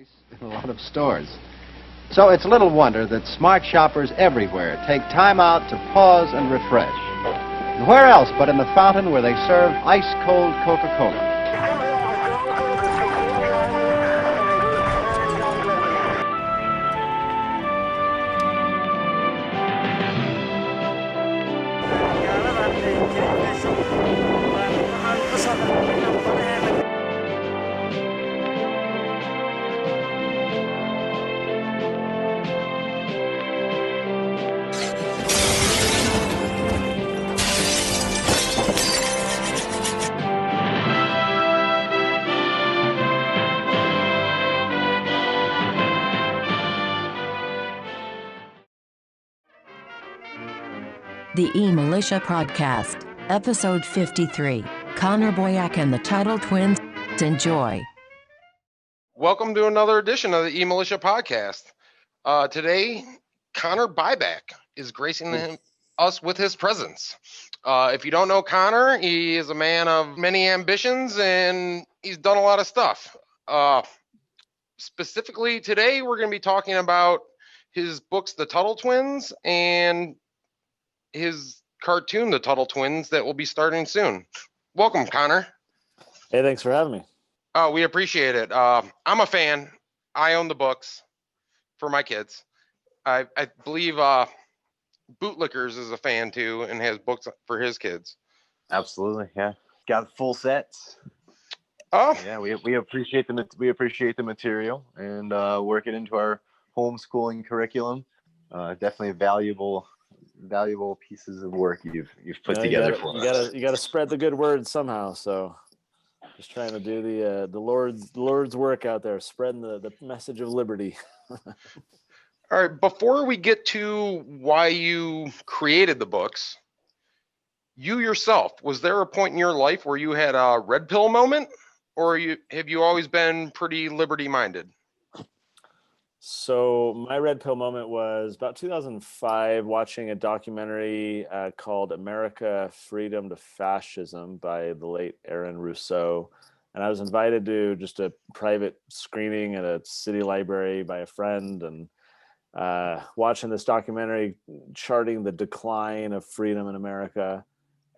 in a lot of stores. So it's little wonder that smart shoppers everywhere take time out to pause and refresh. And where else but in the fountain where they serve ice-cold Coca-Cola? The eMilitia Podcast, Episode 53. Connor Boyack and the Tuttle Twins. Enjoy. Welcome to another edition of the eMilitia Podcast. Today, Connor Boyack is gracing us with his presence. If you don't know Connor, he is a man of many ambitions and he's done a lot of stuff. Specifically today, we're going to be talking about his books, The Tuttle Twins, and his cartoon, The Tuttle Twins, that will be starting soon. Welcome, Connor. Hey, thanks for having me. We appreciate it. I'm a fan. I own the books for my kids. I believe Bootlickers is a fan too and has books for his kids. Absolutely, yeah. Got full sets. Oh, yeah. We appreciate the material and work it into our homeschooling curriculum. Definitely valuable pieces of work you've put together for us. You gotta spread the good word somehow. So just trying to do the Lord's work out there, spreading the message of liberty. All right. Before we get to why you created the books, you yourself, was there a point in your life where you had a red pill moment, or have you always been pretty liberty minded? So my red pill moment was about 2005, watching a documentary called America, Freedom to Fascism by the late Aaron Rousseau. And I was invited to just a private screening at a city library by a friend, and watching this documentary charting the decline of freedom in America,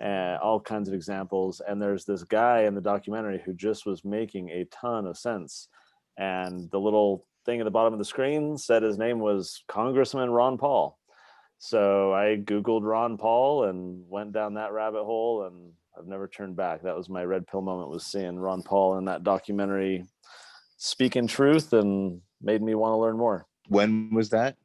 all kinds of examples. And there's this guy in the documentary who just was making a ton of sense. And the little thing at the bottom of the screen said his name was Congressman Ron Paul. So I Googled Ron Paul and went down that rabbit hole, and I've never turned back. That was my red pill moment, was seeing Ron Paul in that documentary speaking truth, and made me want to learn more. When was that?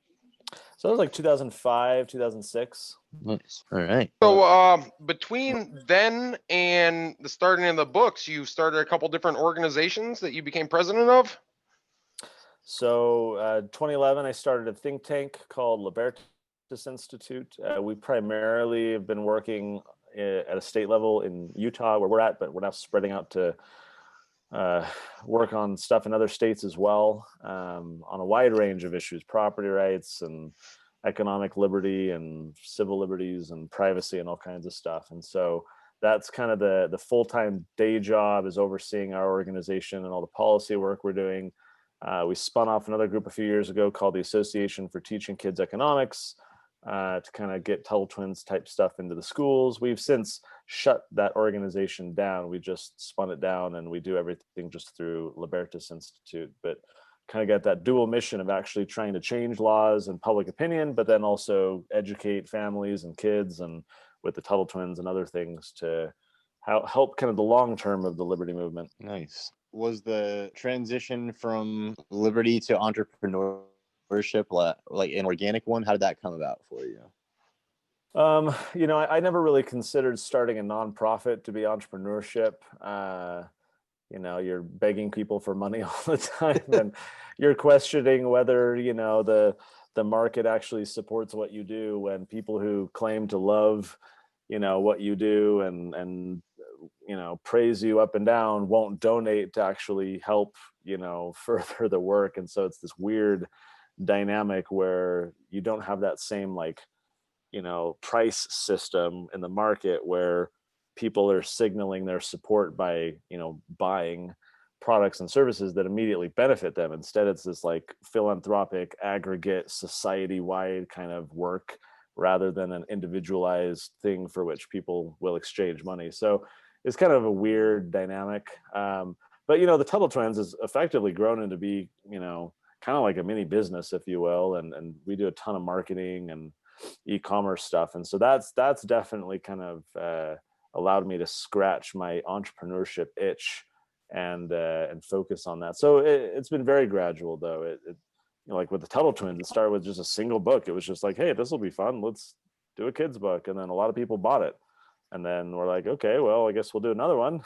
So it was like 2005, 2006. Nice. All right. So between then and the starting of the books, you started a couple different organizations that you became president of? So 2011, I started a think tank called Libertas Institute. We primarily have been working at a state level in Utah, where we're at, but we're now spreading out to work on stuff in other states as well, on a wide range of issues: property rights and economic liberty and civil liberties and privacy and all kinds of stuff. And so that's kind of the full-time day job, is overseeing our organization and all the policy work we're doing. We spun off another group a few years ago called the Association for Teaching Kids Economics, to kind of get Tuttle Twins type stuff into the schools. We've since shut that organization down. We just spun it down, and we do everything just through Libertas Institute, but kind of got that dual mission of actually trying to change laws and public opinion, but then also educate families and kids, and with the Tuttle Twins and other things to help kind of the long term of the liberty movement. Nice. Was the transition from liberty to entrepreneurship like an organic one? How did that come about for you? I never really considered starting a nonprofit to be entrepreneurship. You're begging people for money all the time, and you're questioning whether, the market actually supports what you do, when people who claim to love, what you do and praise you up and down won't donate to actually help, further the work. And so it's this weird dynamic where you don't have that same price system in the market where people are signaling their support by, buying. products and services that immediately benefit them. Instead, it's this like philanthropic, aggregate, society-wide kind of work rather than an individualized thing for which people will exchange money. So it's kind of a weird dynamic. But, you know, the Tuttle Twins has effectively grown into be, you know, kind of like a mini business, if you will. And we do a ton of marketing and e-commerce stuff. And so that's definitely kind of allowed me to scratch my entrepreneurship itch and focus on that. So it's been very gradual, though. It you know, like with the Tuttle Twins, it started with just a single book. It was just like, hey, this will be fun. Let's do a kid's book. And then a lot of people bought it. And then we're like, okay, well, I guess we'll do another one.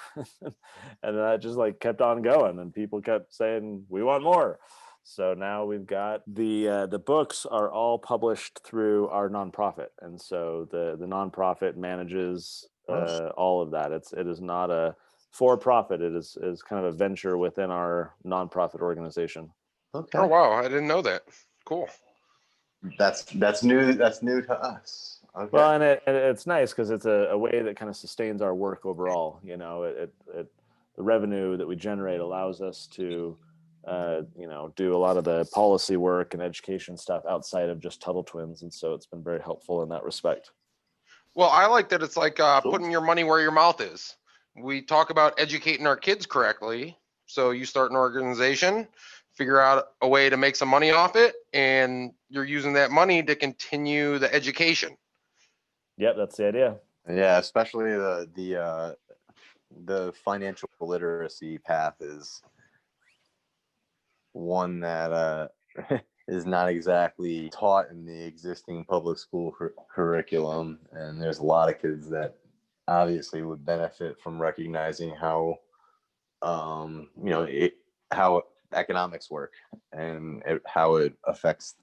And that just like kept on going, and people kept saying, we want more. So now we've got the books are all published through our nonprofit. And so the nonprofit manages all of that. It is not a for-profit. It is kind of a venture within our nonprofit organization. Okay. Oh, wow. I didn't know that. Cool. That's new. That's new to us. Okay. Well, and it's nice because it's a way that kind of sustains our work overall. You know, the revenue that we generate allows us to, you know, do a lot of the policy work and education stuff outside of just Tuttle Twins. And so it's been very helpful in that respect. Well, I like that it's like putting your money where your mouth is. We talk about educating our kids correctly. So you start an organization, figure out a way to make some money off it, and you're using that money to continue the education. Yep, that's the idea. Yeah, especially the financial literacy path is one that is not exactly taught in the existing public school curriculum, and there's a lot of kids that obviously would benefit from recognizing how you know how economics work and how it affects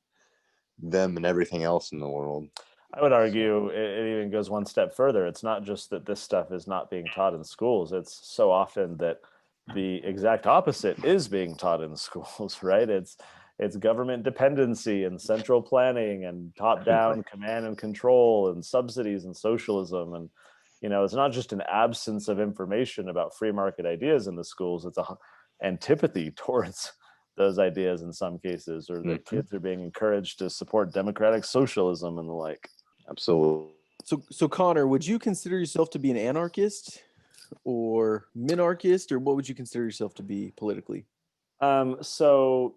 them and everything else in the world. I would argue it even goes one step further. It's not just that this stuff is not being taught in schools. It's so often that the exact opposite is being taught in schools, right? It's government dependency and central planning and top-down command and control and subsidies and socialism. And, you know, it's not just an absence of information about free market ideas in the schools. It's a antipathy towards those ideas in some cases, or that kids are being encouraged to support democratic socialism and the like. Absolutely. So Connor, would you consider yourself to be an anarchist or minarchist, or what would you consider yourself to be politically? So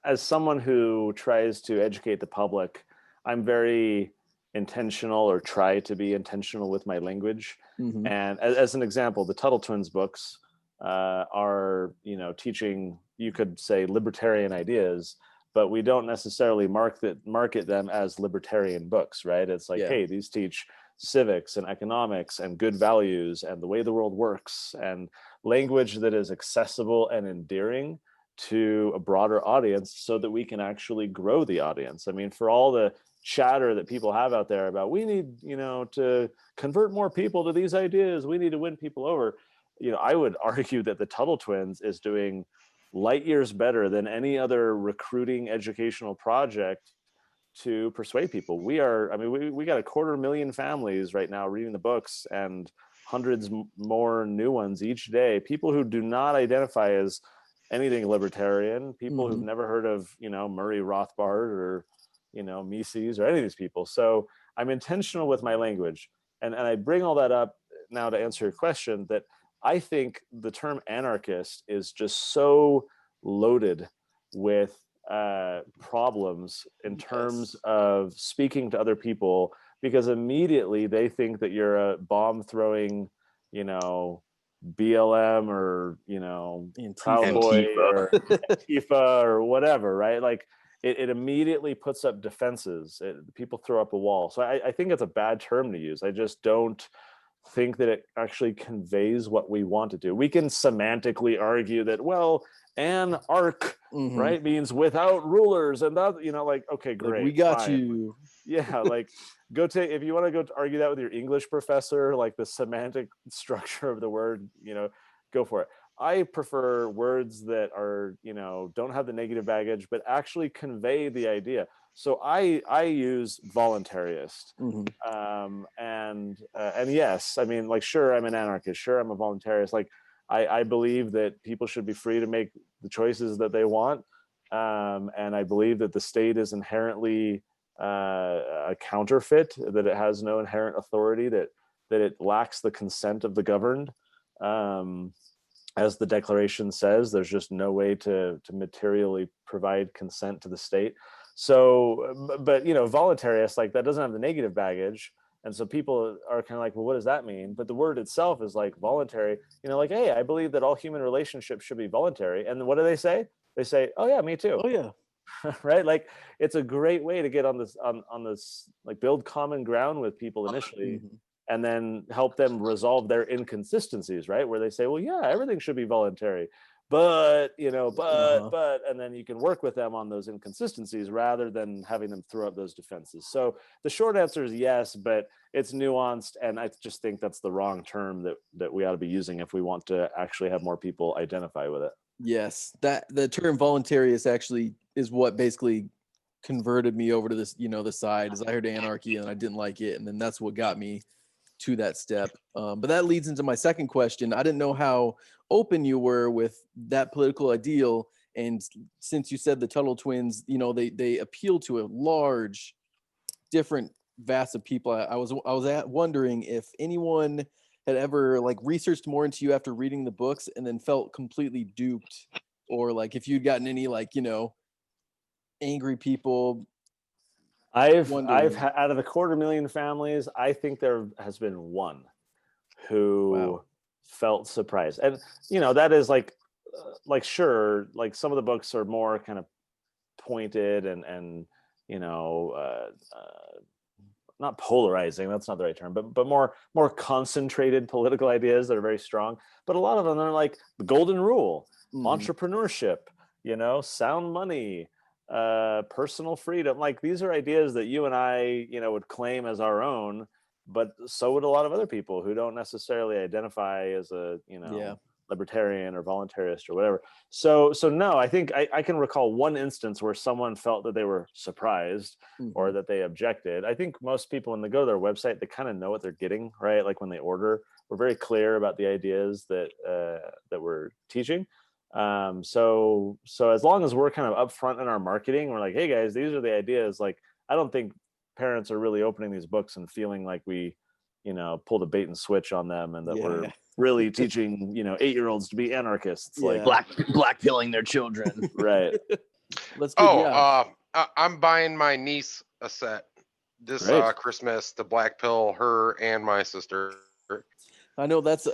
as someone who tries to educate the public, I'm very intentional, or try to be intentional with my language. Mm-hmm. And as an example, the Tuttle Twins books are, you know, teaching, you could say, libertarian ideas, but we don't necessarily market them as libertarian books, right? It's like, hey, these teach civics and economics and good values and the way the world works, and language that is accessible and endearing to a broader audience so that we can actually grow the audience. I mean, for all the chatter that people have out there about, we need, you know, to convert more people to these ideas, we need to win people over. You know, I would argue that the Tuttle Twins is doing light years better than any other recruiting educational project to persuade people. We are, I mean, we got 250,000 families right now reading the books, and hundreds more new ones each day. People who do not identify as anything libertarian, people who've never heard of, you know, Murray Rothbard or, you know, Mises or any of these people. So I'm intentional with my language. And I bring all that up now to answer your question, that I think the term anarchist is just so loaded with problems in terms of speaking to other people, because immediately they think that you're a bomb throwing, you know, BLM or, you know, Proud Boy or Antifa or whatever, right? Like it immediately puts up defenses. People throw up a wall. So I think it's a bad term to use. I just don't think that it actually conveys what we want to do. We can semantically argue that, well, anarch, right, means without rulers, and that, you know, like, okay, great, like, we got fine. you. Yeah, like go take, if you want to go argue that with your English professor, like the semantic structure of the word, you know, go for it. I prefer words that are, you know, don't have the negative baggage, but actually convey the idea. So I use voluntarist, and yes, I mean, like, sure, I'm an anarchist, sure, I'm a voluntarist. Like, I believe that people should be free to make the choices that they want. And I believe that the state is inherently a counterfeit, that it has no inherent authority, that it lacks the consent of the governed. As the Declaration says, there's just no way to materially provide consent to the state. So, but voluntary, it's like that doesn't have the negative baggage. And so people are kind of like, well, what does that mean? But the word itself is like voluntary, like, hey, I believe that all human relationships should be voluntary. And what do they say? They say, oh yeah, me too. Oh yeah. Right. Like, it's a great way to get on this, like, build common ground with people initially, and then help them resolve their inconsistencies, right? Where they say, well, yeah, everything should be voluntary, but, and then you can work with them on those inconsistencies rather than having them throw up those defenses. So the short answer is yes, but it's nuanced. And I just think that's the wrong term that we ought to be using if we want to actually have more people identify with it. Yes, that the term voluntary is what basically converted me over to this, the side, as I heard anarchy and I didn't like it. And then that's what got me to that step. But that leads into my second question. I didn't know how open you were with that political ideal. And since you said the Tuttle Twins, they appeal to a large, different vast of people. I was wondering if anyone had ever like researched more into you after reading the books and then felt completely duped, or like if you'd gotten any angry people. I've out of the 250,000 families, I think there has been one who felt surprised. And that is like sure, like some of the books are more kind of pointed and not polarizing, that's not the right term, but more concentrated political ideas that are very strong. But a lot of them are like the golden rule, entrepreneurship, sound money, personal freedom. Like, these are ideas that you and I, would claim as our own, but so would a lot of other people who don't necessarily identify as a, libertarian or voluntarist or whatever. So no, I think I can recall one instance where someone felt that they were surprised or that they objected. I think most people, when they go to their website, they kind of know what they're getting, right? Like when they order, we're very clear about the ideas that we're teaching. So as long as we're kind of upfront in our marketing, we're like, hey guys, these are the ideas. Like, I don't think parents are really opening these books and feeling like we, pulled a bait and switch on them, and that we're really teaching, 8-year-olds to be anarchists, like blackpilling their children. Right. Let's get I'm buying my niece a set this Christmas to blackpill her and my sister. I know that's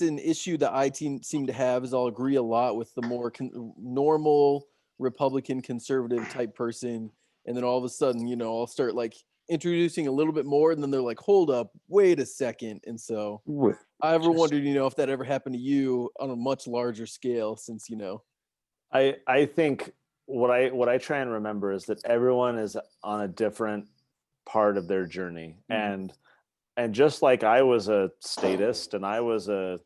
an issue that I seem to have, is I'll agree a lot with the more normal Republican conservative type person, and then all of a sudden, I'll start like introducing a little bit more, and then they're like, hold up, wait a second. And so I ever wondered, if that ever happened to you on a much larger scale, since I think what I try and remember is that everyone is on a different part of their journey. And just like I was a statist and I was a,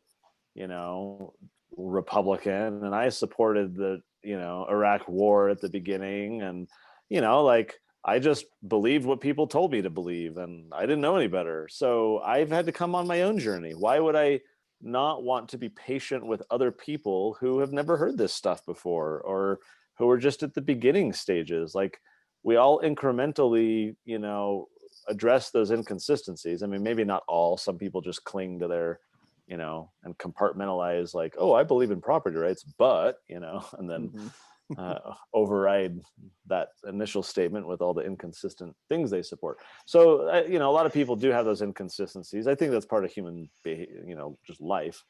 Republican, and I supported the, Iraq war at the beginning, and, like, I just believed what people told me to believe, and I didn't know any better. So I've had to come on my own journey. Why would I not want to be patient with other people who have never heard this stuff before, or who are just at the beginning stages? Like, we all incrementally, address those inconsistencies. I mean, maybe not all. Some people just cling to their, and compartmentalize, like, oh, I believe in property rights, but, and then override that initial statement with all the inconsistent things they support. So, a lot of people do have those inconsistencies. I think that's part of human, just life.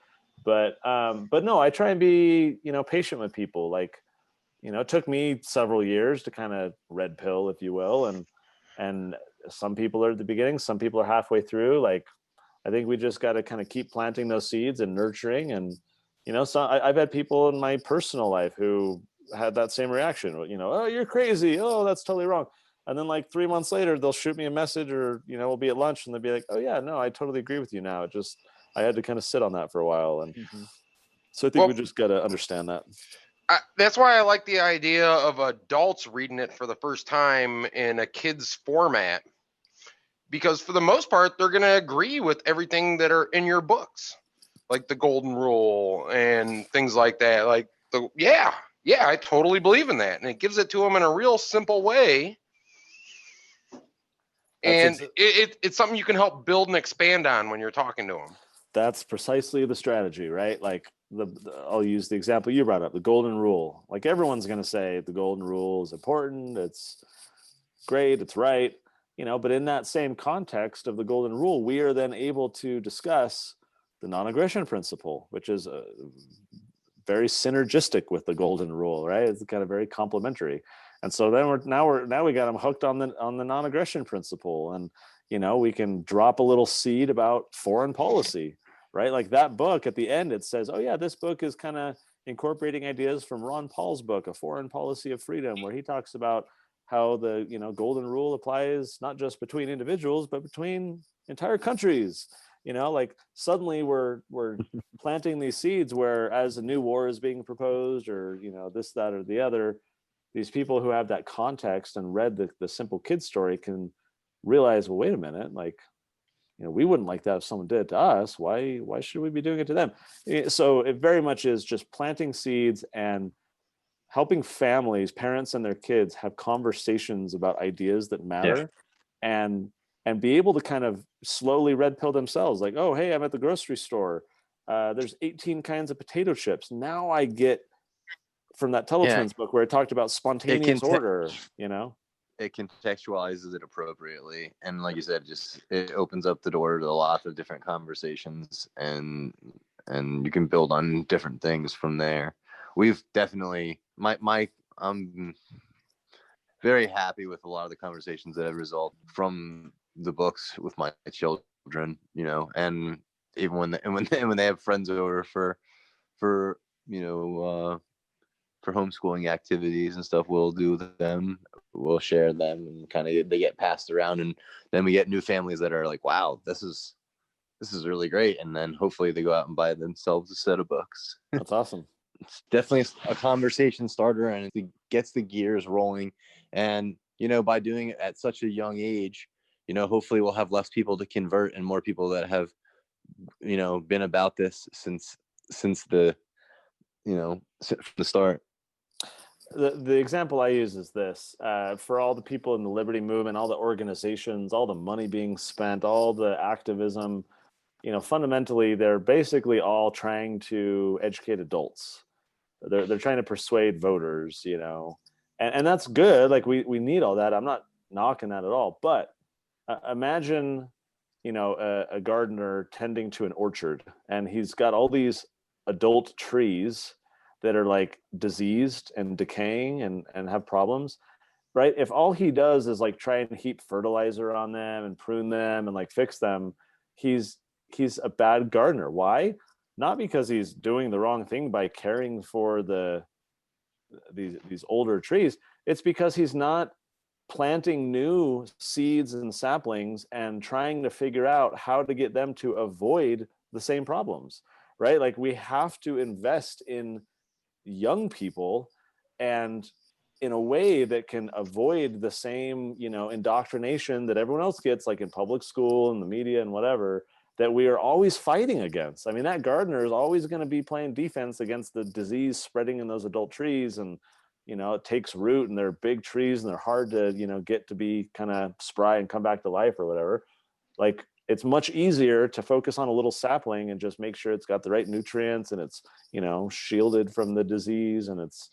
But no, I try and be, patient with people. Like, it took me several years to kind of red pill, if you will. And some people are at the beginning, some people are halfway through. Like, I think we just got to kind of keep planting those seeds and nurturing. And, so I've had people in my personal life who had that same reaction. Oh, you're crazy. Oh, that's totally wrong. And then like 3 months later, they'll shoot me a message, or, we'll be at lunch, and they'll be like, oh yeah, no, I totally agree with you now. I had to kind of sit on that for a while. And so I think we just got to understand that. That's why I like the idea of adults reading it for the first time in a kid's format, because for the most part, they're going to agree with everything that are in your books. like the golden rule and things like that. Like yeah, I totally believe in that, and it gives it to them in a real simple way. And it's something you can help build and expand on when you're talking to them. That's precisely the strategy, right? Like I'll use the example you brought up, the golden rule. Like everyone's going to say the golden rule is important, it's great, it's right, but in that same context of the golden rule, we are then able to discuss the non-aggression principle, which is very synergistic with the golden rule, right? It's kind of very complementary. And so then we got them hooked on the non-aggression principle, and we can drop a little seed about foreign policy, right? Like that book at the end, it says, oh yeah, this book is kind of incorporating ideas from Ron Paul's book, A Foreign Policy of Freedom, where he talks about how the golden rule applies not just between individuals but between entire countries. Like suddenly we're planting these seeds where, as a new war is being proposed, or this, that, or the other, these people who have that context and read the simple kid story can realize, well, wait a minute, like, we wouldn't like that if someone did it to us. Why should we be doing it to them? So it very much is just planting seeds and helping families, parents and their kids, have conversations about ideas that matter, and be able to kind of slowly red pill themselves. Like, oh, hey, I'm at the grocery store. There's 18 kinds of potato chips. Now I get from that Tuttle Twins book where it talked about spontaneous order, It contextualizes it appropriately. And like you said, just it opens up the door to a lot of different conversations, and you can build on different things from there. We've definitely, I'm very happy with a lot of the conversations that have resulted from the books with my children, and even when they have friends over for homeschooling activities and stuff, we'll share them, and kind of they get passed around, and then we get new families that are like, wow, this is really great, and then hopefully they go out and buy themselves a set of books. That's awesome. It's definitely a conversation starter, and it gets the gears rolling. And by doing it at such a young age, hopefully we'll have less people to convert and more people that have been about this since the from the start. The example I use is this: for all the people in the liberty movement, all the organizations, all the money being spent, all the activism, fundamentally they're basically all trying to educate adults. They're trying to persuade voters, and that's good. Like we need all that. I'm not knocking that at all. But imagine, a gardener tending to an orchard, and he's got all these adult trees that are like diseased and decaying and have problems, right? If all he does is like try and heap fertilizer on them and prune them and like fix them, he's a bad gardener. Why? Not because he's doing the wrong thing by caring for these older trees. It's because he's not planting new seeds and saplings and trying to figure out how to get them to avoid the same problems, right? Like we have to invest in young people, and in a way that can avoid the same indoctrination that everyone else gets, like in public school and the media and whatever, that we are always fighting against. I mean, that gardener is always going to be playing defense against the disease spreading in those adult trees, and it takes root, and they're big trees and they're hard to get to be kind of spry and come back to life or whatever. Like, it's much easier to focus on a little sapling and just make sure it's got the right nutrients, and it's, shielded from the disease, and it's,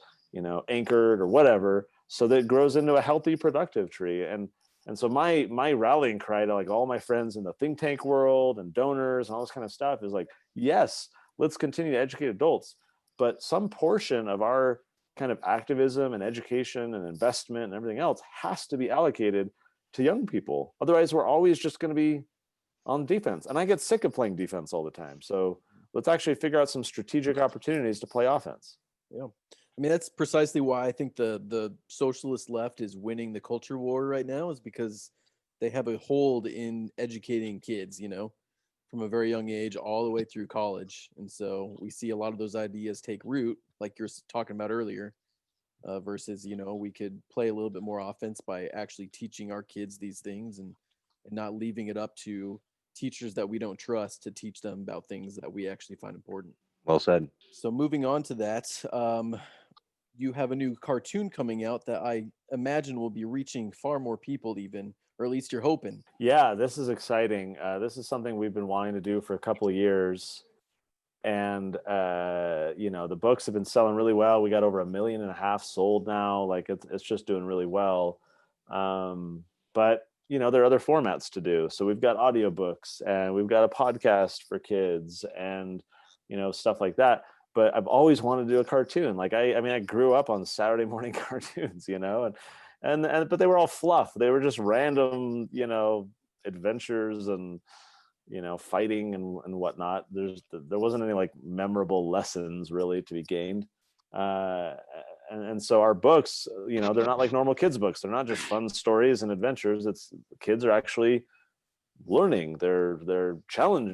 anchored or whatever, so that it grows into a healthy, productive tree. And so my rallying cry to like all my friends in the think tank world and donors and all this kind of stuff is like, yes, let's continue to educate adults, but some portion of our kind of activism and education and investment and everything else has to be allocated to young people. Otherwise, we're always just going to be on defense. And I get sick of playing defense all the time. So let's actually figure out some strategic opportunities to play offense. Yeah. I mean, that's precisely why I think the socialist left is winning the culture war right now, is because they have a hold in educating kids, from a very young age all the way through college. And so we see a lot of those ideas take root, like you're talking about earlier, versus, we could play a little bit more offense by actually teaching our kids these things, and not leaving it up to teachers that we don't trust to teach them about things that we actually find important. Well said. So moving on to that, you have a new cartoon coming out that I imagine will be reaching far more people even, or at least you're hoping. Yeah, this is exciting. This is something we've been wanting to do for a couple of years. And, the books have been selling really well. We got over 1.5 million sold now. Like it's just doing really well. But, there are other formats to do. So we've got audiobooks and we've got a podcast for kids and, stuff like that. But I've always wanted to do a cartoon. Like I grew up on Saturday morning cartoons, and but they were all fluff. They were just random, adventures and, fighting and whatnot. There wasn't any like memorable lessons really to be gained. And so our books, they're not like normal kids books. They're not just fun stories and adventures. It's kids are actually learning. They're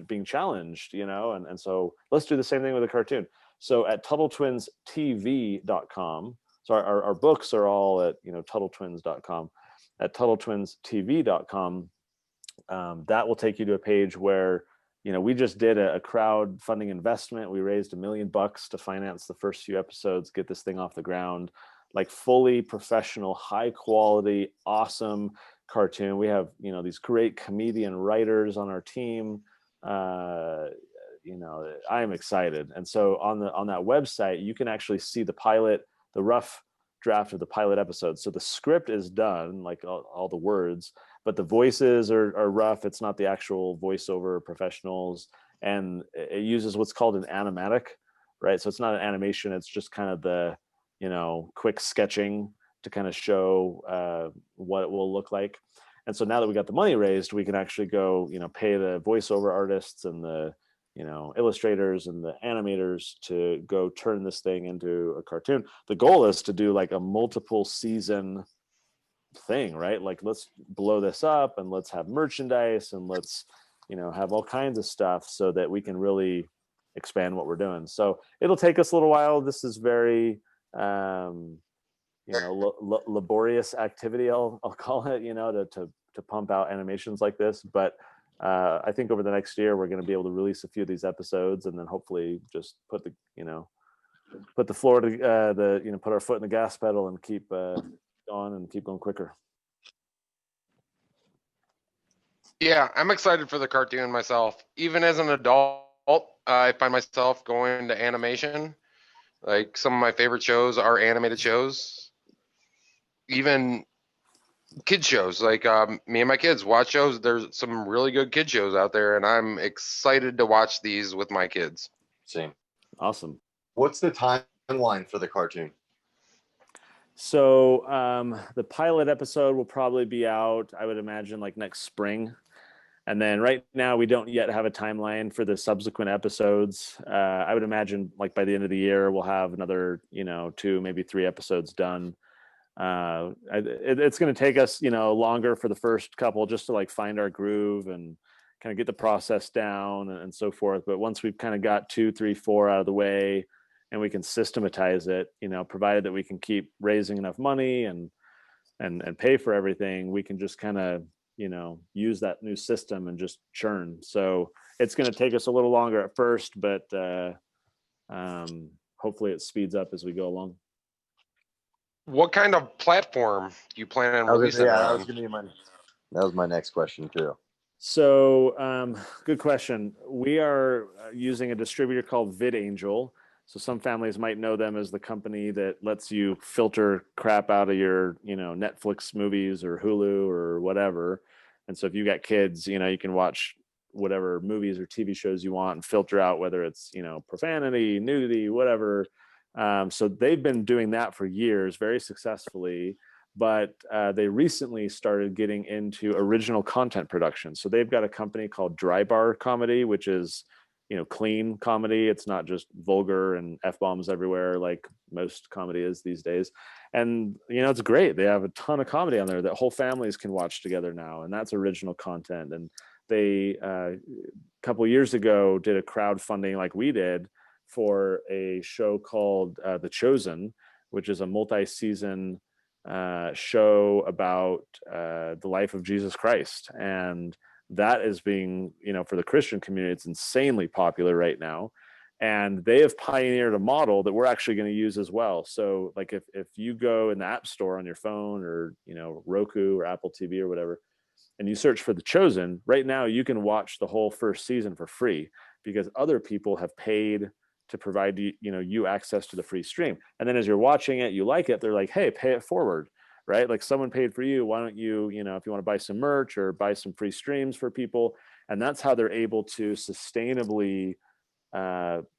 being challenged, and so let's do the same thing with a cartoon. So at TuttleTwinsTV.com, so our books are all at, TuttleTwins.com. At TuttleTwinsTV.com, that will take you to a page where, we just did a crowdfunding investment. We raised $1 million to finance the first few episodes, get this thing off the ground, like fully professional, high quality, awesome cartoon. We have, these great comedian writers on our team. I am excited. And so on that website, you can actually see the rough draft of the pilot episode. So the script is done, like all the words, but the voices are rough. It's not the actual voiceover professionals. And it uses what's called an animatic, right? So it's not an animation. It's just kind of the, quick sketching to kind of show what it will look like. And so now that we got the money raised, we can actually go, pay the voiceover artists and the, illustrators and the animators to go turn this thing into a cartoon. The goal is to do like a multiple season thing, right? Like let's blow this up and let's have merchandise and let's, have all kinds of stuff so that we can really expand what we're doing. So it'll take us a little while. This is very, laborious activity, I'll call it, to pump out animations like this. But I think over the next year, we're going to be able to release a few of these episodes and then hopefully just put the floor to put our foot in the gas pedal and keep going and keep going quicker. Yeah, I'm excited for the cartoon myself. Even as an adult, I find myself going to animation. Like some of my favorite shows are animated shows. Even kid shows, like me and my kids watch shows. There's some really good kid shows out there, and I'm excited to watch these with my kids. Same. Awesome. What's the timeline for the cartoon? So the pilot episode will probably be out, I would imagine, like next spring. And then right now we don't yet have a timeline for the subsequent episodes. I would imagine like by the end of the year, we'll have another, 2, maybe 3 episodes done. It's going to take us, longer for the first couple just to like find our groove and kind of get the process down and so forth. But once we've kind of got 2, 3, 4 out of the way and we can systematize it, provided that we can keep raising enough money and pay for everything, we can just kind of, use that new system and just churn. So it's going to take us a little longer at first, but hopefully it speeds up as we go along. What kind of platform do you plan on releasing? That was my next question too. So good question. We are using a distributor called VidAngel. So some families might know them as the company that lets you filter crap out of your, Netflix movies or Hulu or whatever. And so if you got kids, you can watch whatever movies or TV shows you want and filter out whether it's, profanity, nudity, whatever. So they've been doing that for years, very successfully. But they recently started getting into original content production. So they've got a company called Dry Bar Comedy, which is, clean comedy. It's not just vulgar and F-bombs everywhere like most comedy is these days. And, it's great. They have a ton of comedy on there that whole families can watch together now. And that's original content. And they, a couple of years ago, did a crowdfunding like we did for a show called The Chosen, which is a multi-season show about the life of Jesus Christ. And that is being, for the Christian community, it's insanely popular right now. And they have pioneered a model that we're actually going to use as well. So like if you go in the App Store on your phone or, Roku or Apple TV or whatever, and you search for The Chosen, right now you can watch the whole first season for free because other people have paid to provide you access to the free stream. And then as you're watching it, you like it, they're like, hey, pay it forward, right? Like someone paid for you. Why don't you, if you want to buy some merch or buy some free streams for people? And that's how they're able to sustainably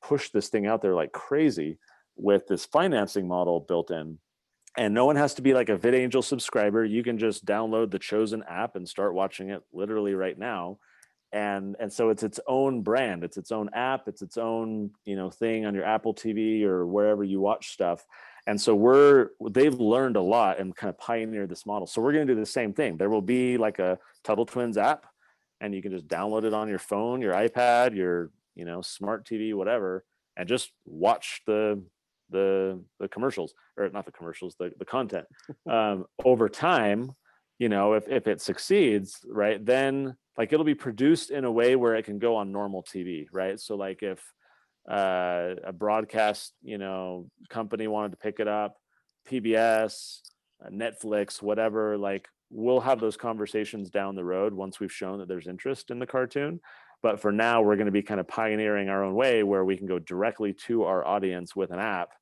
push this thing out there like crazy with this financing model built in. And no one has to be like a VidAngel subscriber. You can just download the Chosen app and start watching it literally right now. And so it's its own brand, it's its own app, it's its own thing on your Apple TV or wherever you watch stuff. And so they've learned a lot and kind of pioneered this model. So we're going to do the same thing. There will be like a Tuttle Twins app, and you can just download it on your phone, your iPad, your smart TV, whatever, and just watch the commercials, or not the commercials, the content. Over time, if it succeeds, right, then like it'll be produced in a way where it can go on normal TV, right? So like if a broadcast company wanted to pick it up, PBS, Netflix, whatever, like we'll have those conversations down the road once we've shown that there's interest in the cartoon. But for now, we're going to be kind of pioneering our own way where we can go directly to our audience with an app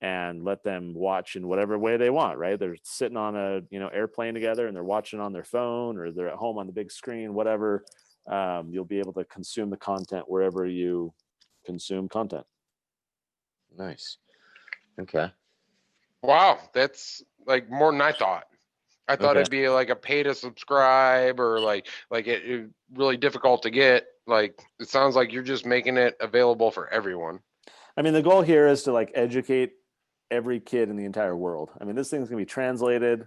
and let them watch in whatever way they want, right? They're sitting on a airplane together and they're watching on their phone, or they're at home on the big screen, whatever. You'll be able to consume the content wherever you consume content. Nice. Okay. Wow, that's like more than I thought. I thought it'd be like a pay to subscribe, or like it really difficult to get. Like it sounds like you're just making it available for everyone. I mean, the goal here is to like educate every kid in the entire world. I mean, this thing's gonna be translated,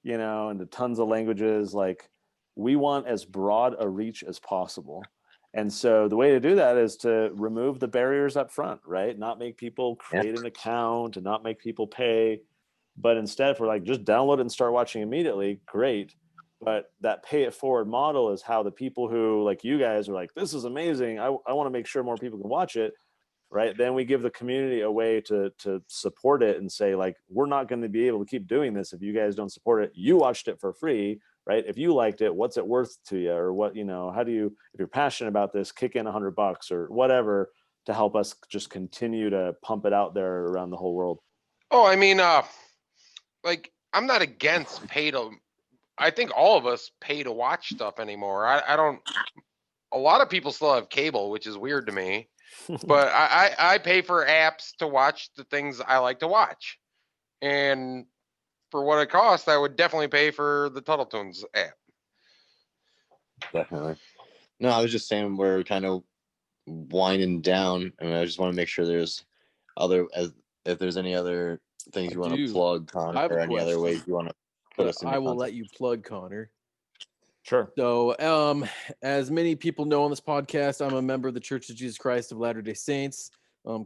into tons of languages. Like we want as broad a reach as possible. And so the way to do that is to remove the barriers up front, right? Not make people create an account and not make people pay. But instead, if we're like, just download it and start watching immediately, great. But that pay it forward model is how the people who, like you guys, are like, this is amazing, I want to make sure more people can watch it, right? Then we give the community a way to support it and say, like, we're not going to be able to keep doing this if you guys don't support it. You watched it for free, right? If you liked it, what's it worth to you? Or what, how do you, if you're passionate about this, kick in $100 or whatever to help us just continue to pump it out there around the whole world. Oh, I mean, like I'm not against pay to. I think all of us pay to watch stuff anymore. I don't. A lot of people still have cable, which is weird to me. But I pay for apps to watch the things I like to watch, and for what it costs, I would definitely pay for the Tuttle Twins app. Definitely. No, I was just saying we're kind of winding down, and I just want to make sure there's if there's any other things you want to plug, Connor, or any other ways you want to put us in. I will let you plug, Connor. Sure. So, as many people know on this podcast, I'm a member of the Church of Jesus Christ of Latter-day Saints.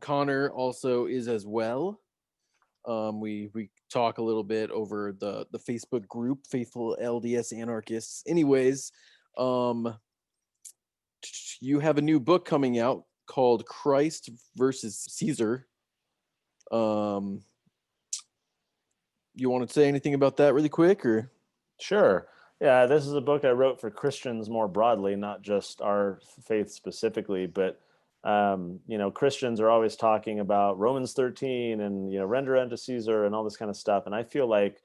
Connor also is as well. We talk a little bit over the Facebook group, Faithful LDS Anarchists. Anyways, you have a new book coming out called Christ versus Caesar. You want to say anything about that really quick, or? Sure. Yeah, this is a book I wrote for Christians more broadly, not just our faith specifically, but Christians are always talking about Romans 13 and render unto Caesar and all this kind of stuff. And I feel like,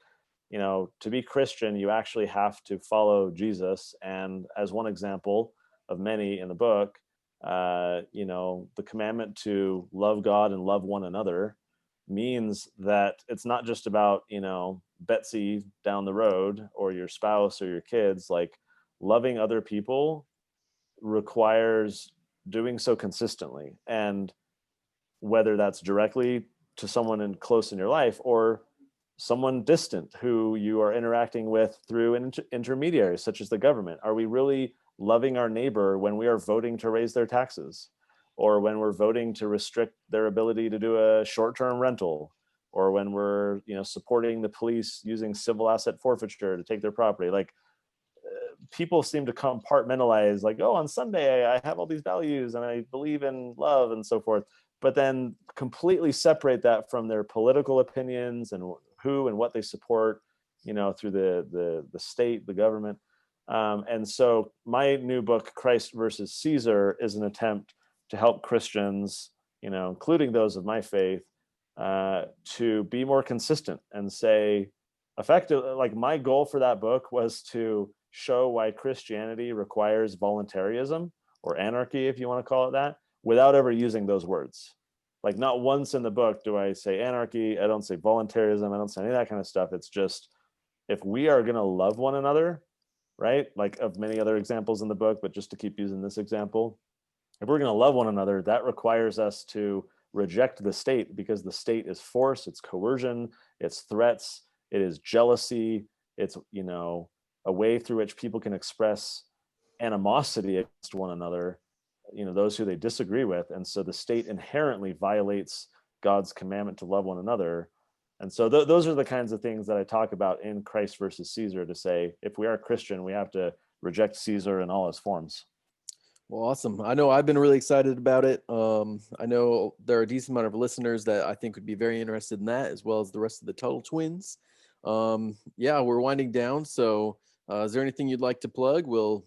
to be Christian, you actually have to follow Jesus. And as one example of many in the book, the commandment to love God and love one another means that it's not just about, Betsy down the road or your spouse or your kids. Like, loving other people requires doing so consistently. And whether that's directly to someone close in your life or someone distant who you are interacting with through an intermediary, such as the government, are we really loving our neighbor when we are voting to raise their taxes, or when we're voting to restrict their ability to do a short-term rental, or when we're supporting the police using civil asset forfeiture to take their property? Like, people seem to compartmentalize, like, oh, on Sunday I have all these values and I believe in love and so forth, but then completely separate that from their political opinions and who and what they support, through the state, the government. And so my new book, Christ versus Caesar, is an attempt to help Christians, including those of my faith, to be more consistent and say, effective. Like, my goal for that book was to show why Christianity requires voluntarism, or anarchy, if you want to call it that, without ever using those words. Like, not once in the book do I say anarchy. I don't say voluntarism. I don't say any of that kind of stuff. It's just, if we are going to love one another, right? Like, of many other examples in the book, but just to keep using this example, if we're going to love one another, that requires us to reject the state, because the state is force, it's coercion, it's threats, it is jealousy, it's, a way through which people can express animosity against one another, those who they disagree with. And so the state inherently violates God's commandment to love one another. And so those are the kinds of things that I talk about in Christ versus Caesar, to say, if we are Christian, we have to reject Caesar in all his forms. Well, awesome. I know I've been really excited about it. I know there are a decent amount of listeners that I think would be very interested in that, as well as the rest of the Tuttle Twins. Yeah, we're winding down. So is there anything you'd like to plug? We'll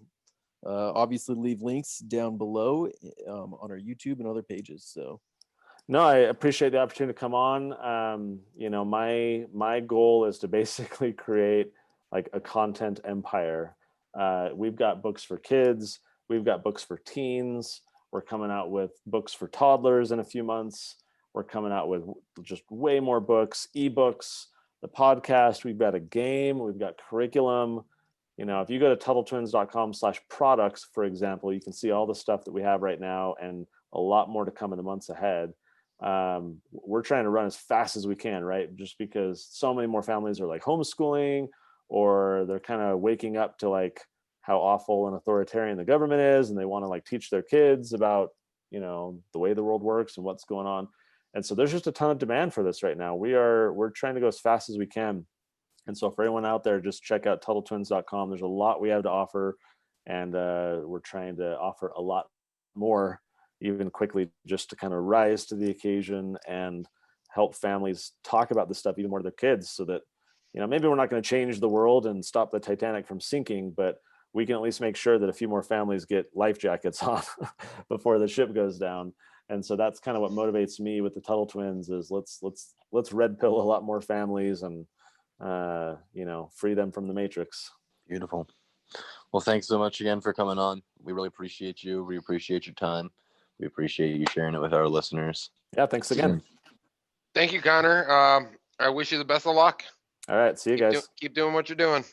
obviously leave links down below on our YouTube and other pages. So. No, I appreciate the opportunity to come on. My goal is to basically create like a content empire. We've got books for kids. We've got books for teens. We're coming out with books for toddlers in a few months. We're coming out with just way more books, ebooks, the podcast. We've got a game. We've got curriculum. If you go to TuttleTwins.com/products, for example, you can see all the stuff that we have right now, and a lot more to come in the months ahead. We're trying to run as fast as we can, right? Just because so many more families are like homeschooling, or they're kind of waking up to like how awful and authoritarian the government is, and they want to like teach their kids about, the way the world works and what's going on. And so there's just a ton of demand for this right now. We're trying to go as fast as we can. And so for anyone out there, just check out TuttleTwins.com. There's a lot we have to offer, and we're trying to offer a lot more, even quickly, just to kind of rise to the occasion and help families talk about this stuff even more to their kids, so that, maybe we're not going to change the world and stop the Titanic from sinking, but we can at least make sure that a few more families get life jackets on before the ship goes down. And so that's kind of what motivates me with the Tuttle Twins, is let's red pill a lot more families and free them from the matrix. Beautiful. Well, thanks so much again for coming on. We really appreciate you. We appreciate your time. We appreciate you sharing it with our listeners. Yeah, thanks again. Thank you, Connor. I wish you the best of luck. All right, see you guys. Keep doing what you're doing.